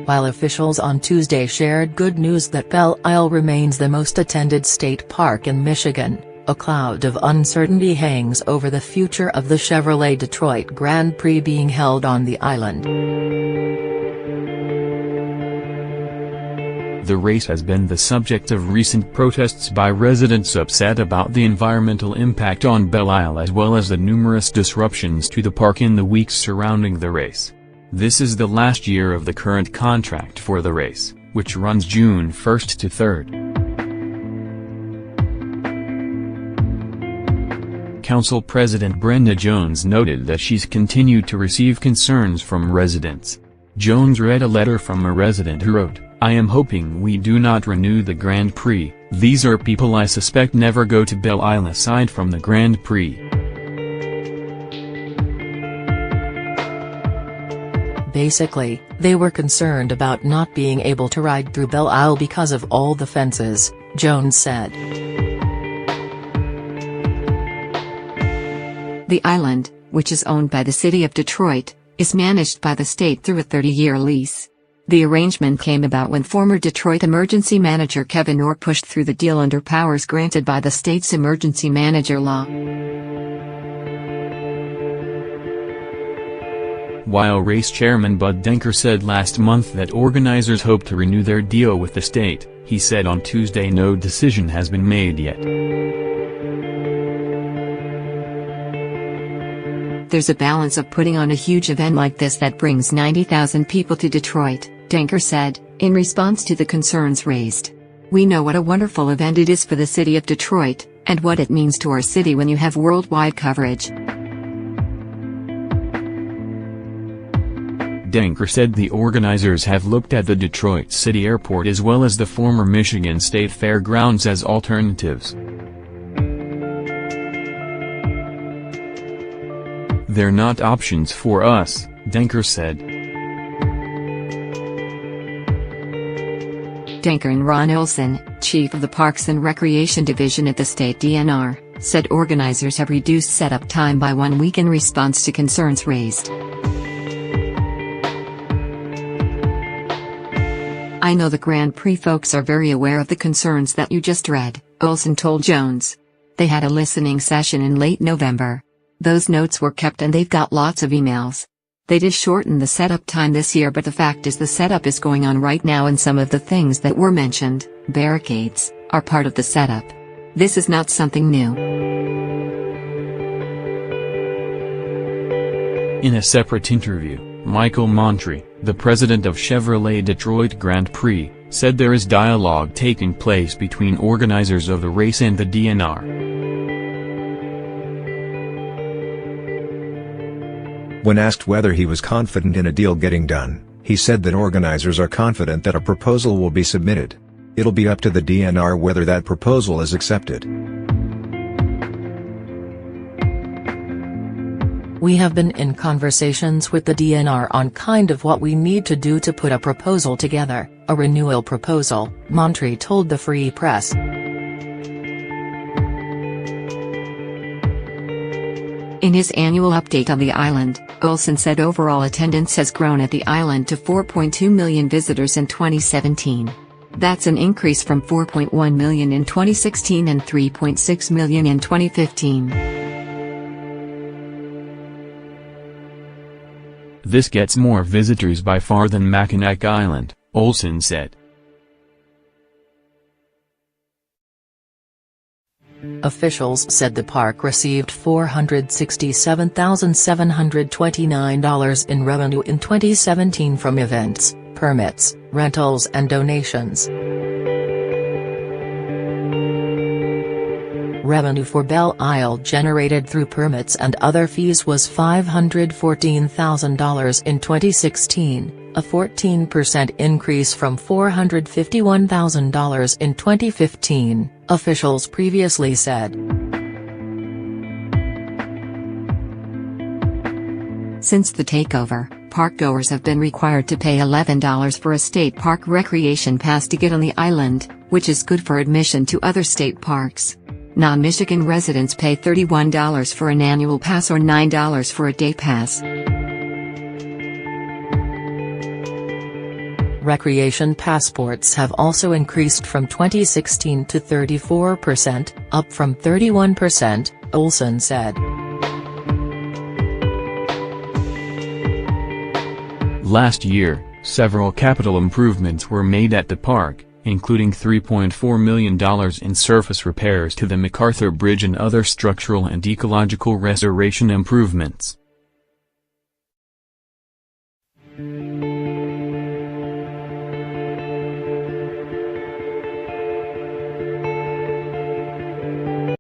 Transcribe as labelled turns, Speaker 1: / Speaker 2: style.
Speaker 1: while officials on Tuesday shared good news that Belle Isle remains the most attended state park in Michigan. A cloud of uncertainty hangs over the future of the Chevrolet Detroit Grand Prix being held on the island.
Speaker 2: The race has been the subject of recent protests by residents upset about the environmental impact on Belle Isle as well as the numerous disruptions to the park in the weeks surrounding the race. This is the last year of the current contract for the race, which runs June 1st to 3rd. Council President Brenda Jones noted that she's continued to receive concerns from residents. Jones read a letter from a resident who wrote, "I am hoping we do not renew the Grand Prix. These are people I suspect never go to Belle Isle aside from the Grand Prix."
Speaker 1: Basically, they were concerned about not being able to ride through Belle Isle because of all the fences, Jones said.
Speaker 3: The island, which is owned by the city of Detroit, is managed by the state through a 30-year lease. The arrangement came about when former Detroit emergency manager Kevin Orr pushed through the deal under powers granted by the state's emergency manager law.
Speaker 2: While race chairman Bud Denker said last month that organizers hope to renew their deal with the state, he said on Tuesday no decision has been made yet.
Speaker 3: There's a balance of putting on a huge event like this that brings 90,000 people to Detroit, Denker said, in response to the concerns raised. We know what a wonderful event it is for the city of Detroit, and what it means to our city when you have worldwide coverage.
Speaker 2: Denker said the organizers have looked at the Detroit City Airport as well as the former Michigan State Fairgrounds as alternatives. They're not options for us, Denker said.
Speaker 3: Denker and Ron Olson, chief of the Parks and Recreation Division at the state DNR, said organizers have reduced setup time by 1 week in response to concerns raised. I know the Grand Prix folks are very aware of the concerns that you just read, Olson told Jones. They had a listening session in late November. Those notes were kept and they've got lots of emails. They did shorten the setup time this year, but the fact is the setup is going on right now and some of the things that were mentioned, barricades, are part of the setup. This is not something new.
Speaker 2: In a separate interview, Michael Montry, the president of Chevrolet Detroit Grand Prix, said there is dialogue taking place between organizers of the race and the DNR.
Speaker 4: When asked whether he was confident in a deal getting done, he said that organizers are confident that a proposal will be submitted. It'll be up to the DNR whether that proposal is accepted.
Speaker 1: We have been in conversations with the DNR on kind of what we need to do to put a proposal together, a renewal proposal, Montry told the Free Press.
Speaker 3: In his annual update on the island, Olson said overall attendance has grown at the island to 4.2 million visitors in 2017. That's an increase from 4.1 million in 2016 and 3.6 million in 2015.
Speaker 2: This gets more visitors by far than Mackinac Island, Olson said.
Speaker 1: Officials said the park received $467,729 in revenue in 2017 from events, permits, rentals and donations. Revenue for Belle Isle generated through permits and other fees was $514,000 in 2016, a 14% increase from $451,000 in 2015, officials previously said.
Speaker 3: Since the takeover, parkgoers have been required to pay $11 for a state park recreation pass to get on the island, which is good for admission to other state parks. Non-Michigan residents pay $31 for an annual pass or $9 for a day pass.
Speaker 1: Recreation passports have also increased from 2016 to 34%, up from 31%, Olsen said.
Speaker 2: Last year, several capital improvements were made at the park, including $3.4 million in surface repairs to the MacArthur Bridge and other structural and ecological restoration improvements.